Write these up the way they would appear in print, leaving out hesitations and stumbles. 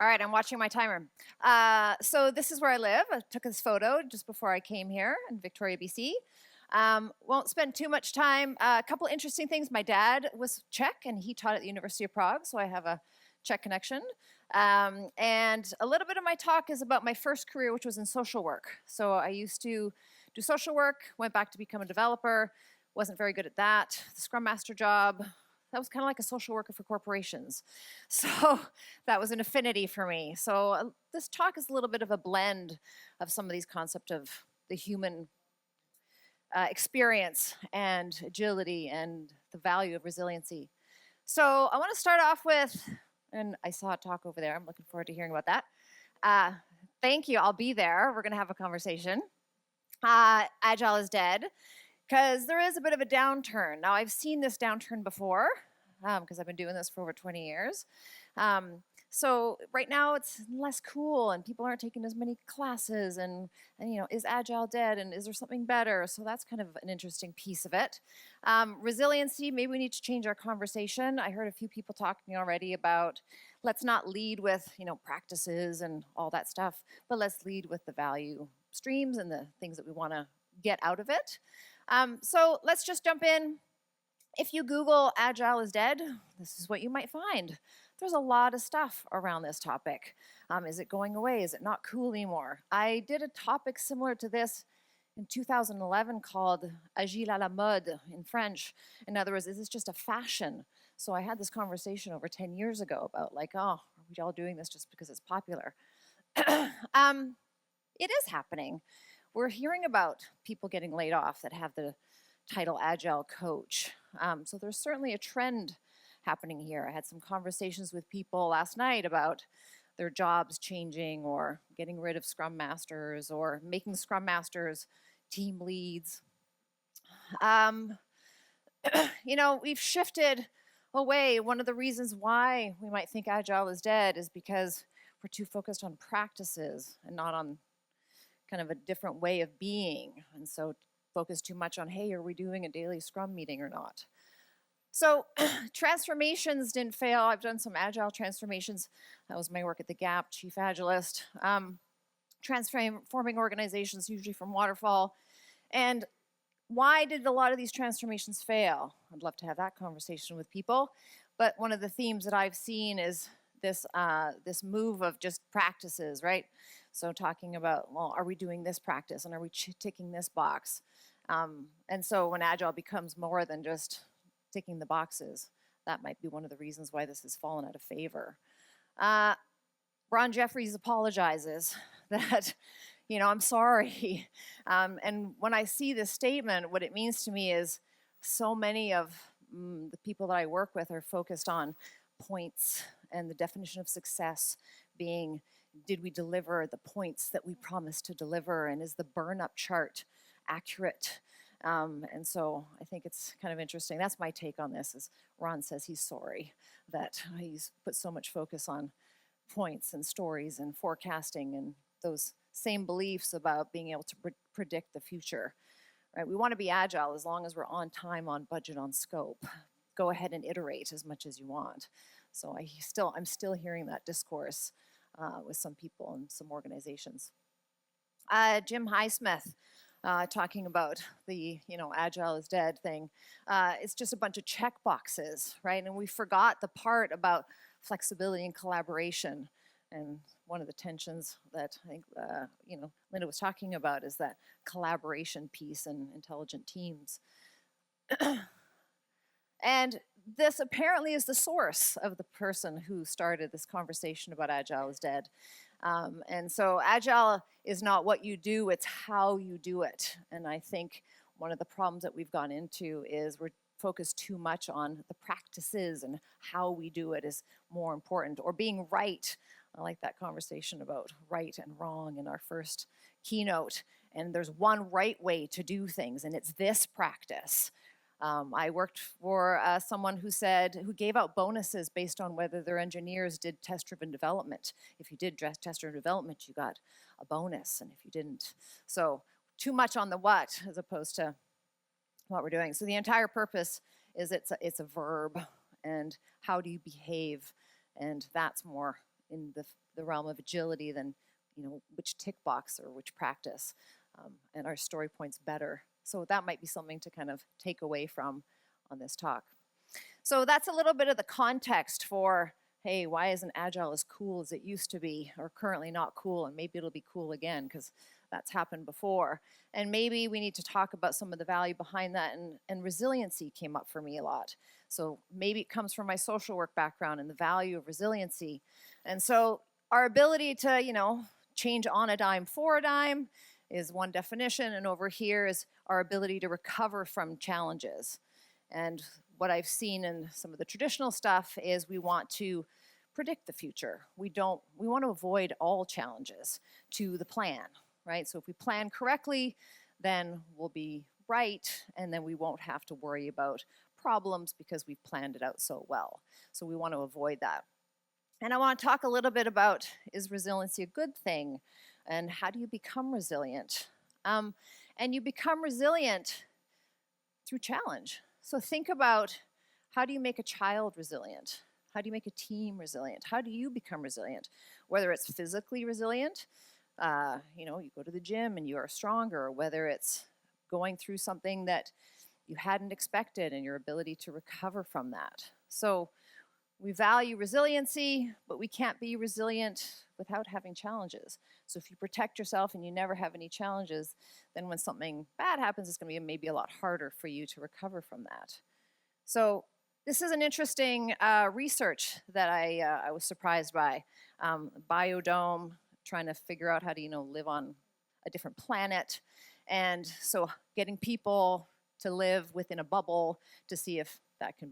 All right, I'm watching my timer. So this is where I live. I took this photo just before I came here in Victoria, BC. Won't spend too much time. A couple interesting things. My dad was Czech, and he taught at the University of Prague, so I have a Czech connection. And a little bit of my talk is about my first career, which was in social work. So I used to do social work, went back to become a developer, wasn't very good at that. The Scrum Master job, that was kind of like a social worker for corporations. So that was an affinity for me. So this talk is a little bit of a blend of some of these concepts of the human experience and agility and the value of resiliency. So I want to start off with, and I saw a talk over there. I'm looking forward to hearing about that. Thank you. I'll be there. We're going to have a conversation. Agile is dead. Because there is a bit of a downturn. Now, I've seen this downturn before, because I've been doing this for over 20 years. So right now it's less cool, and people aren't taking as many classes, and is Agile dead, and is there something better? So that's kind of an interesting piece of it. Resiliency, maybe we need to change our conversation. I heard a few people talking already about let's not lead with practices and all that stuff, but let's lead with the value streams and the things that we want to get out of it. So let's just jump in. If you Google Agile is dead, this is what you might find. There's a lot of stuff around this topic. Is it going away? Is it not cool anymore? I did a topic similar to this in 2011 called Agile à la mode in French. In other words, is this just a fashion? So I had this conversation over 10 years ago about are we all doing this just because it's popular? It is happening. We're hearing about people getting laid off that have the title Agile Coach. So there's certainly a trend happening here. I had some conversations with people last night about their jobs changing or getting rid of Scrum Masters or making Scrum Masters team leads. We've shifted away. One of the reasons why we might think Agile is dead is because we're too focused on practices and not on kind of a different way of being, and so focus too much on, hey, are we doing a daily Scrum meeting or not? So transformations didn't fail. I've done some Agile transformations. That was my work at the Gap, Chief Agilist. Transforming organizations, usually from waterfall. And why did a lot of these transformations fail? I'd love to have that conversation with people. But one of the themes that I've seen is this move of just practices, right? So talking about, well, are we doing this practice and are we ticking this box? And so when Agile becomes more than just ticking the boxes, that might be one of the reasons why this has fallen out of favor. Ron Jeffries apologizes that, I'm sorry. And when I see this statement, what it means to me is so many of the people that I work with are focused on points and the definition of success being, did we deliver the points that we promised to deliver, and is the burn-up chart accurate? And so I think it's kind of interesting. That's my take on this, is Ron says he's sorry that he's put so much focus on points and stories and forecasting and those same beliefs about being able to predict the future. Right? We want to be agile as long as we're on time, on budget, on scope. Go ahead and iterate as much as you want. So I'm still hearing that discourse with some people and some organizations. Jim Highsmith talking about the Agile is dead thing. It's just a bunch of check boxes, right? And we forgot the part about flexibility and collaboration. And one of the tensions that I think Linda was talking about is that collaboration piece and intelligent teams. And this apparently is the source of the person who started this conversation about Agile is dead. And so Agile is not what you do, it's how you do it. And I think one of the problems that we've gone into is we're focused too much on the practices, and how we do it is more important, or being right. I like that conversation about right and wrong in our first keynote. And there's one right way to do things, and it's this practice. I worked for someone who gave out bonuses based on whether their engineers did test-driven development. If you did test-driven development, you got a bonus, and if you didn't. So too much on the what as opposed to what we're doing. So the entire purpose is it's a verb, and how do you behave, and that's more in the the realm of agility than, which tick box or which practice, and our story points better. So that might be something to kind of take away from on this talk. So that's a little bit of the context for, hey, why isn't Agile as cool as it used to be, or currently not cool, and maybe it'll be cool again, because that's happened before. And maybe we need to talk about some of the value behind that, and resiliency came up for me a lot. So maybe it comes from my social work background and the value of resiliency. And so our ability to, change on a dime for a dime is one definition, and over here is our ability to recover from challenges. And what I've seen in some of the traditional stuff is we want to predict the future. We want to avoid all challenges to the plan, right? So if we plan correctly, then we'll be right, and then we won't have to worry about problems because we've planned it out so well. So we want to avoid that. And I want to talk a little bit about, is resiliency a good thing? And how do you become resilient? And you become resilient through challenge. So think about, how do you make a child resilient? How do you make a team resilient? How do you become resilient? Whether it's physically resilient, you go to the gym and you are stronger, or whether it's going through something that you hadn't expected and your ability to recover from that. So we value resiliency, but we can't be resilient without having challenges. So if you protect yourself and you never have any challenges, then when something bad happens, it's going to be maybe a lot harder for you to recover from that. So this is an interesting research that I was surprised by. Biodome, trying to figure out how to live on a different planet. And so getting people to live within a bubble to see if that can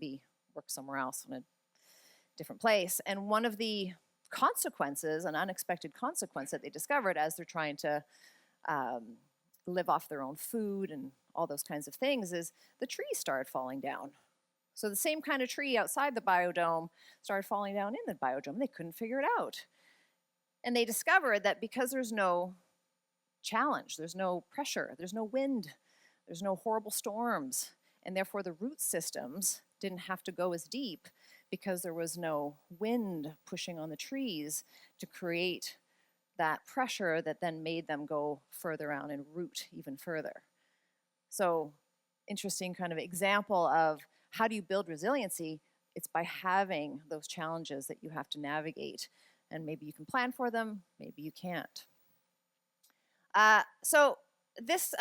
work somewhere else in a different place. And one of the consequences, an unexpected consequence that they discovered as they're trying to live off their own food and all those kinds of things, is the trees started falling down. So the same kind of tree outside the biodome started falling down in the biodome. They couldn't figure it out. And they discovered that because there's no challenge, there's no pressure, there's no wind, there's no horrible storms, and therefore the root systems didn't have to go as deep because there was no wind pushing on the trees to create that pressure that then made them go further out and root even further. So interesting kind of example of how do you build resiliency? It's by having those challenges that you have to navigate. And maybe you can plan for them, maybe you can't. So this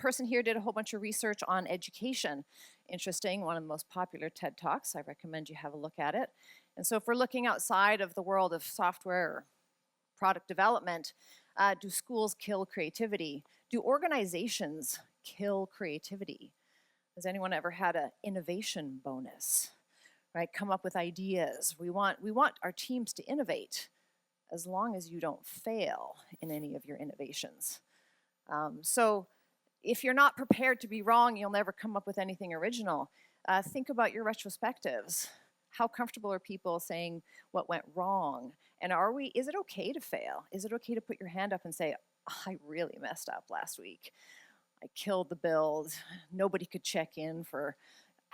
person here did a whole bunch of research on education. Interesting, one of the most popular TED Talks. I recommend you have a look at it. And so if we're looking outside of the world of software or product development, do schools kill creativity? Do organizations kill creativity? Has anyone ever had an innovation bonus? Right, come up with ideas. We want our teams to innovate as long as you don't fail in any of your innovations. So if you're not prepared to be wrong, you'll never come up with anything original. Think about your retrospectives. How comfortable are people saying what went wrong? And is it okay to fail? Is it okay to put your hand up and say, I really messed up last week. I killed the build. Nobody could check in for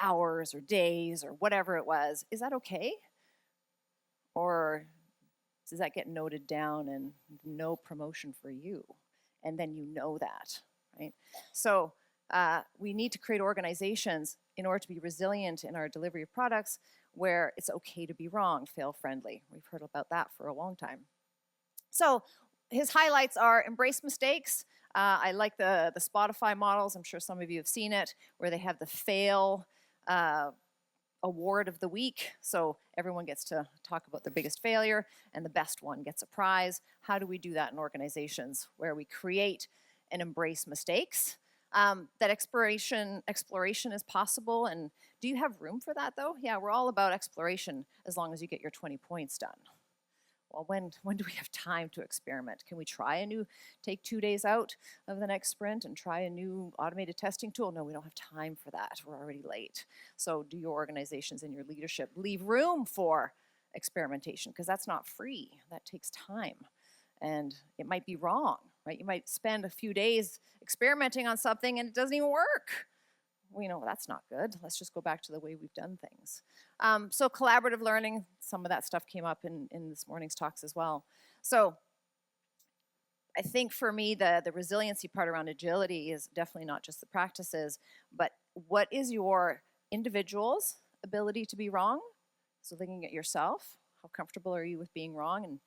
hours or days or whatever it was. Is that okay? Or does that get noted down and no promotion for you? And then you know that, right? So we need to create organizations in order to be resilient in our delivery of products where it's okay to be wrong, fail friendly. We've heard about that for a long time. So his highlights are embrace mistakes. I like the Spotify models. I'm sure some of you have seen it, where they have the fail award of the week. So everyone gets to talk about their biggest failure, and the best one gets a prize. How do we do that in organizations where we create and embrace mistakes? That exploration is possible. And do you have room for that, though? Yeah, we're all about exploration as long as you get your 20 points done. Well, when do we have time to experiment? Can we take 2 days out of the next sprint and try a new automated testing tool? No, we don't have time for that. We're already late. So do your organizations and your leadership leave room for experimentation? Because that's not free. That takes time. And it might be wrong, right? You might spend a few days experimenting on something and it doesn't even work. We know that's not good. Let's just go back to the way we've done things. So collaborative learning, some of that stuff came up in this morning's talks as well. So I think for me, the resiliency part around agility is definitely not just the practices, but what is your individual's ability to be wrong? So looking at yourself, how comfortable are you with being wrong and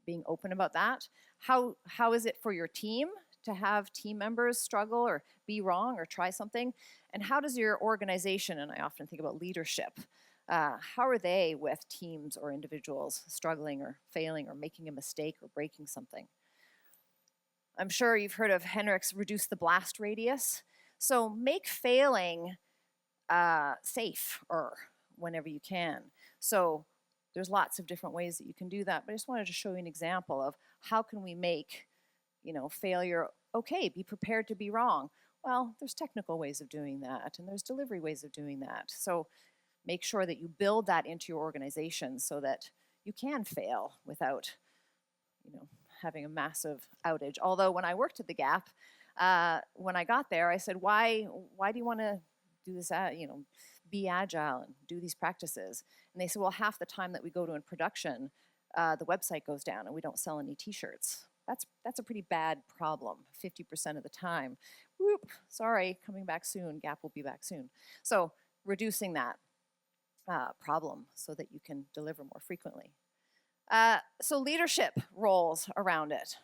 being open about that? How is it for your team to have team members struggle or be wrong or try something? And how does your organization, and I often think about leadership, how are they with teams or individuals struggling or failing or making a mistake or breaking something? I'm sure you've heard of Henrik's reduce the blast radius. So make failing safer whenever you can. So there's lots of different ways that you can do that, but I just wanted to show you an example of how can we make, failure okay, be prepared to be wrong. Well, there's technical ways of doing that, and there's delivery ways of doing that. So make sure that you build that into your organization so that you can fail without, having a massive outage. Although when I worked at the Gap, when I got there, I said, why do you want to do this, be agile and do these practices? And they said, well, half the time that we go to in production, the website goes down and we don't sell any t-shirts. That's a pretty bad problem, 50% of the time. Whoop, sorry, coming back soon, Gap will be back soon. So reducing that problem so that you can deliver more frequently. So leadership roles around it.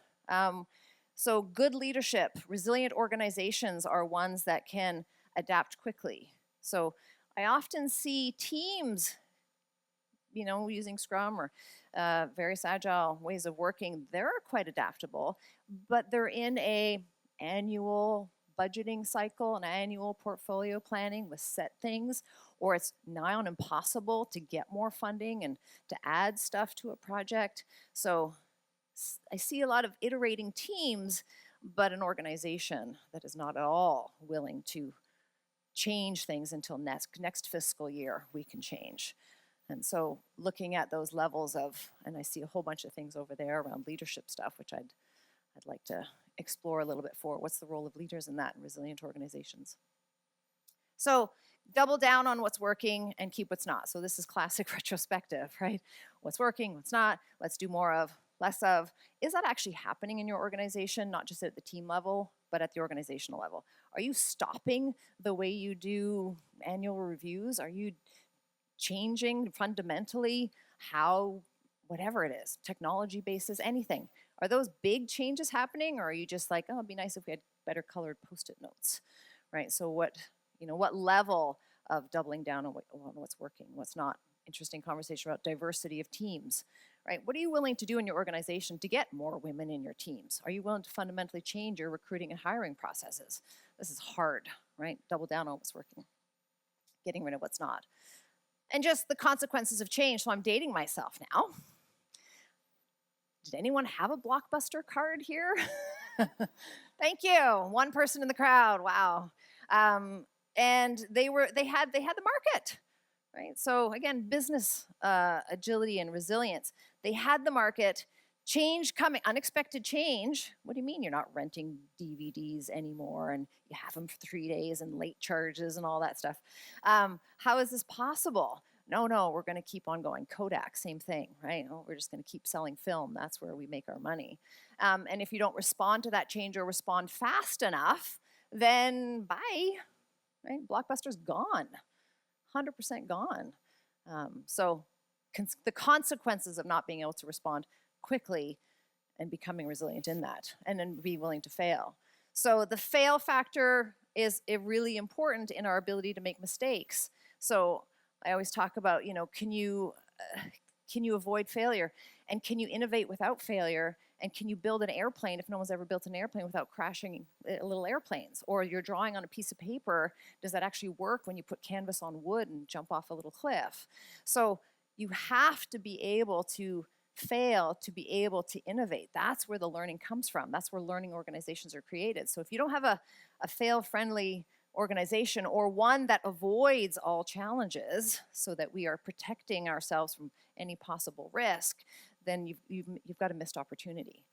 So good leadership, resilient organizations are ones that can adapt quickly. So I often see teams, using Scrum or various agile ways of working, they're quite adaptable, but they're in an annual budgeting cycle, an annual portfolio planning with set things, or it's nigh on impossible to get more funding and to add stuff to a project. So I see a lot of iterating teams, but an organization that is not at all willing to change things until next fiscal year we can change. And so looking at those levels of, and I see a whole bunch of things over there around leadership stuff, which I'd like to explore a little bit for. What's the role of leaders in that in resilient organizations? So double down on what's working and keep what's not. So this is classic retrospective, right? What's working, what's not, let's do more of, less of. Is that actually happening in your organization, not just at the team level, but at the organizational level? Are you stopping the way you do annual reviews? Are you changing fundamentally how, whatever it is, technology basis, anything? Are those big changes happening, or are you just like, oh, it'd be nice if we had better colored Post-it notes, right? So what level of doubling down on what's working, what's not? Interesting conversation about diversity of teams, right? What are you willing to do in your organization to get more women in your teams? Are you willing to fundamentally change your recruiting and hiring processes? This is hard, right? Double down on what's working, getting rid of what's not. And just the consequences of change. So I'm dating myself now. Did anyone have a Blockbuster card here? Thank you. One person in the crowd. Wow. And they had the market, right? So again, business agility and resilience. They had the market. Change coming, unexpected change. What do you mean you're not renting DVDs anymore and you have them for 3 days and late charges and all that stuff? How is this possible? No, we're going to keep on going. Kodak, same thing, right? Oh, we're just going to keep selling film. That's where we make our money. And if you don't respond to that change or respond fast enough, then bye, right? Blockbuster's gone, 100% gone. So the consequences of not being able to respond quickly and becoming resilient in that, and then be willing to fail. So the fail factor is really important in our ability to make mistakes. So I always talk about, can you avoid failure? And can you innovate without failure? And can you build an airplane if no one's ever built an airplane without crashing little airplanes? Or you're drawing on a piece of paper, does that actually work when you put canvas on wood and jump off a little cliff? So you have to be able to fail to be able to innovate. That's where the learning comes from. That's where learning organizations are created. So if you don't have a fail-friendly organization, or one that avoids all challenges so that we are protecting ourselves from any possible risk, then you've got a missed opportunity.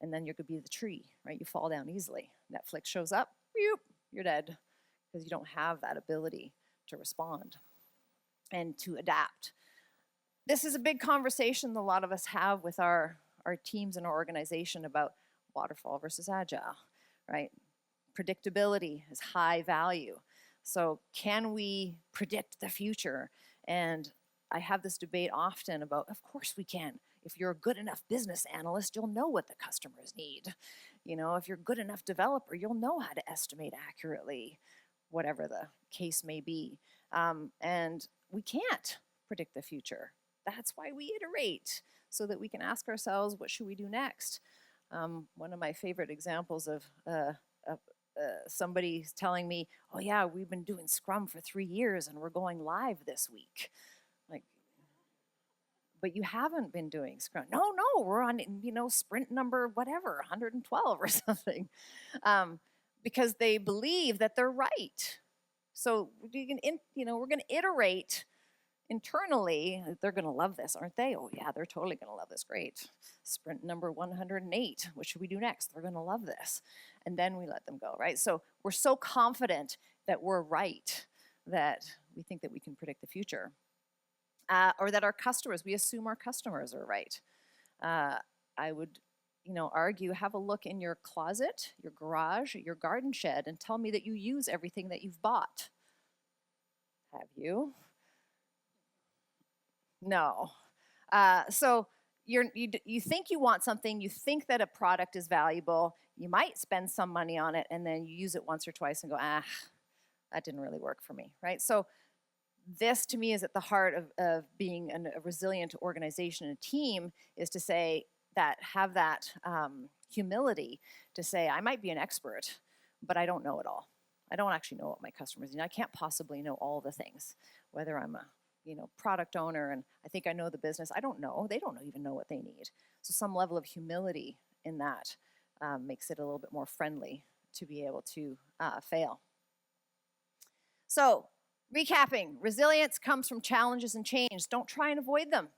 And then you're going to be the tree, right? You fall down easily. Netflix shows up, you're dead, because you don't have that ability to respond and to adapt. This is a big conversation a lot of us have with our our teams and our organization about waterfall versus agile, right? Predictability is high value. So can we predict the future? And I have this debate often about, of course we can. If you're a good enough business analyst, you'll know what the customers need. You know, if you're a good enough developer, you'll know how to estimate accurately, whatever the case may be. And we can't predict the future. That's why we iterate, so that we can ask ourselves, what should we do next? One of my favorite examples of somebody telling me, oh yeah, we've been doing Scrum for 3 years and we're going live this week. Like, but you haven't been doing Scrum. No, we're on, sprint number, whatever, 112 or something. Because they believe that they're right. So we're going to iterate internally. They're going to love this, aren't they? Oh yeah, they're totally going to love this. Great. Sprint number 108. What should we do next? They're going to love this. And then we let them go, right? So we're so confident that we're right that we think that we can predict the future. Or that our customers, we assume our customers are right. I would, argue, have a look in your closet, your garage, your garden shed, and tell me that you use everything that you've bought. Have you? No. So you think you want something, you think that a product is valuable, you might spend some money on it, and then you use it once or twice and go, that didn't really work for me, right? So this, to me, is at the heart of being a resilient organization and team, is to say that, have that humility to say, I might be an expert, but I don't know it all. I don't actually know what my customers need. I can't possibly know all the things, whether I'm a product owner and I think I know the business. I don't know. They don't even know what they need. So some level of humility in that makes it a little bit more friendly to be able to fail. So recapping, resilience comes from challenges and change. Don't try and avoid them.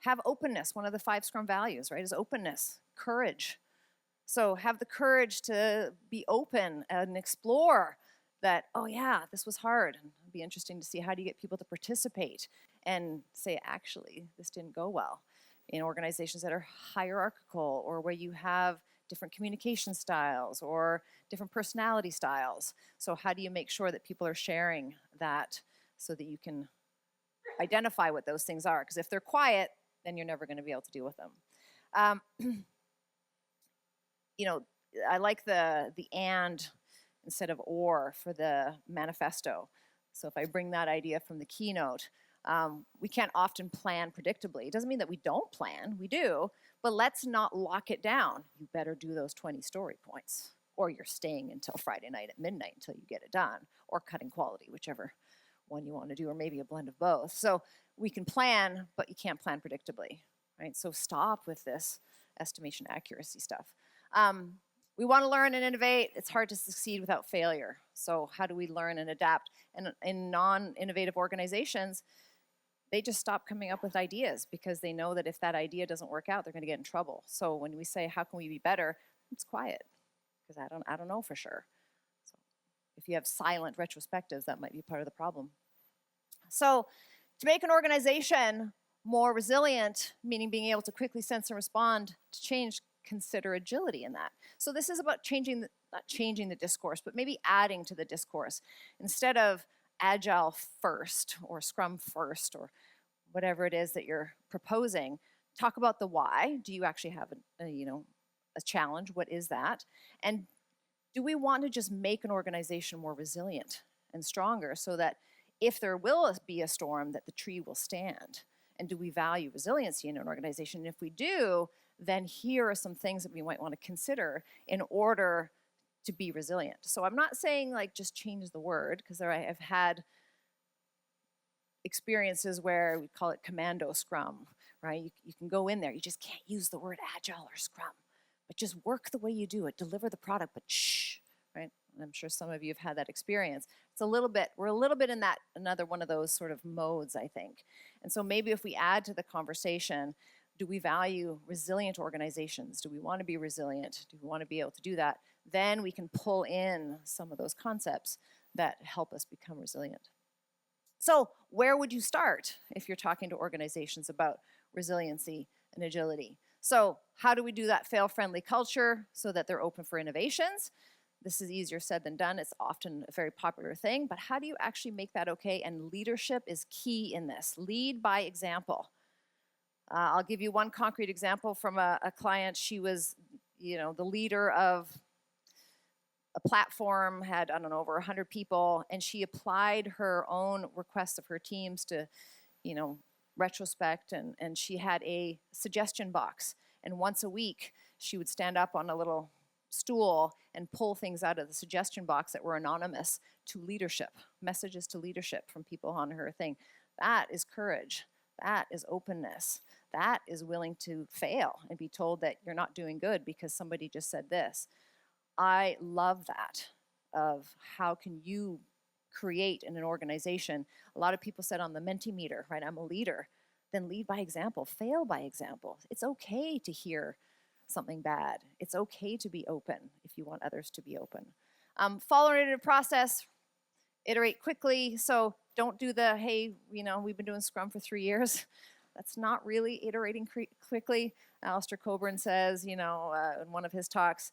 Have openness. One of the 5 Scrum values, right, is openness, courage. So have the courage to be open and explore that, oh yeah, this was hard. It'd be interesting to see, how do you get people to participate and say, actually, this didn't go well. In organizations that are hierarchical, or where you have different communication styles or different personality styles. So how do you make sure that people are sharing that so that you can identify what those things are? Because if they're quiet, then you're never going to be able to deal with them. I like the and instead of or for the manifesto. So if I bring that idea from the keynote, we can't often plan predictably. It doesn't mean that we don't plan, we do, but let's not lock it down. You better do those 20 story points, or you're staying until Friday night at midnight until you get it done, or cutting quality, whichever one you want to do, or maybe a blend of both. So we can plan, but you can't plan predictably, right? So stop with this estimation accuracy stuff. We want to learn and innovate. It's hard to succeed without failure. So how do we learn and adapt? And in non-innovative organizations, they just stop coming up with ideas because they know that if that idea doesn't work out, they're going to get in trouble. So when we say, how can we be better? It's quiet, because I don't know for sure. So if you have silent retrospectives, that might be part of the problem. So to make an organization more resilient, meaning being able to quickly sense and respond to change, consider agility in that. So this is about not changing the discourse, but maybe adding to the discourse. Instead of Agile first or Scrum first or whatever it is that you're proposing, talk about the why. Do you actually have a challenge? What is that? And do we want to just make an organization more resilient and stronger so that if there will be a storm, that the tree will stand? And do we value resiliency in an organization? And if we do, then here are some things that we might want to consider in order to be resilient. So I'm not saying like just change the word, because I've had experiences where we call it commando Scrum, right? You can go in there, you just can't use the word Agile or Scrum, but just work the way you do it, deliver the product, but shh, right? And I'm sure some of you have had that experience. We're a little bit in that, another one of those sort of modes, I think. And so maybe if we add to the conversation, do we value resilient organizations? Do we want to be resilient? Do we want to be able to do that? Then we can pull in some of those concepts that help us become resilient. So where would you start if you're talking to organizations about resiliency and agility? So how do we do that fail-friendly culture so that they're open for innovations? This is easier said than done. It's often a very popular thing, but how do you actually make that okay? And leadership is key in this. Lead by example. I'll give you one concrete example from a client. She was, the leader of a platform, had, I don't know, over 100 people, and she applied her own requests of her teams to, retrospect, and she had a suggestion box. And once a week, she would stand up on a little stool and pull things out of the suggestion box that were anonymous to leadership, messages to leadership from people on her thing. That is courage. That is openness. That is willing to fail and be told that you're not doing good because somebody just said this. I love that, of how can you create in an organization. A lot of people said on the Mentimeter, right, I'm a leader. Then lead by example, fail by example. It's okay to hear something bad. It's okay to be open if you want others to be open. Follow an iterative process, iterate quickly. So don't do the, hey, we've been doing Scrum for 3 years. That's not really iterating quickly. Alistair Coburn says, in one of his talks,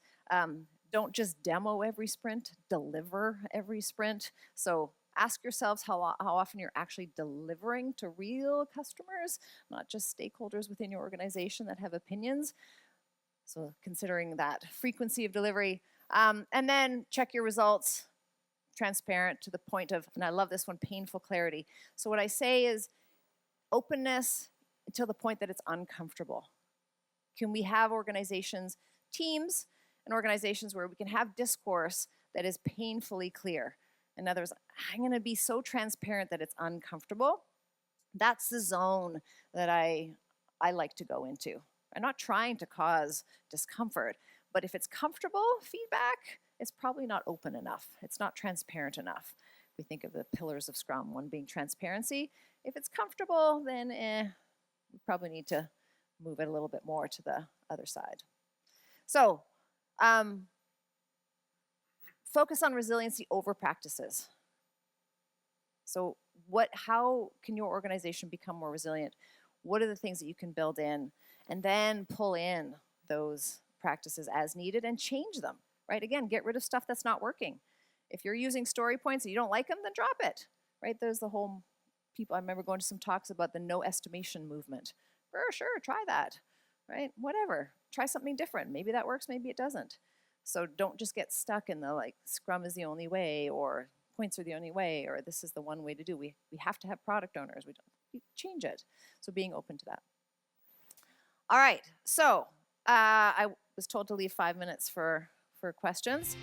don't just demo every sprint, deliver every sprint. So ask yourselves how often you're actually delivering to real customers, not just stakeholders within your organization that have opinions. So considering that frequency of delivery. And then check your results, transparent to the point of, and I love this one, painful clarity. So what I say is openness until the point that it's uncomfortable. Can we have organizations, teams, and organizations where we can have discourse that is painfully clear? In other words, I'm going to be so transparent that it's uncomfortable. That's the zone that I like to go into. I'm not trying to cause discomfort, but if it's comfortable feedback, it's probably not open enough. It's not transparent enough. We think of the pillars of Scrum, one being transparency. If it's comfortable, then we probably need to move it a little bit more to the other side. So, focus on resiliency over practices. So how can your organization become more resilient? What are the things that you can build in? And then pull in those practices as needed and change them, right? Again, get rid of stuff that's not working. If you're using story points and you don't like them, then drop it, right? There's the whole I remember going to some talks about the no estimation movement. Sure, try that, right? Whatever, try something different. Maybe that works, maybe it doesn't. So don't just get stuck in the Scrum is the only way, or points are the only way, or this is the one way to do. We have to have product owners. We change it. So being open to that. All right, so I was told to leave 5 minutes for questions.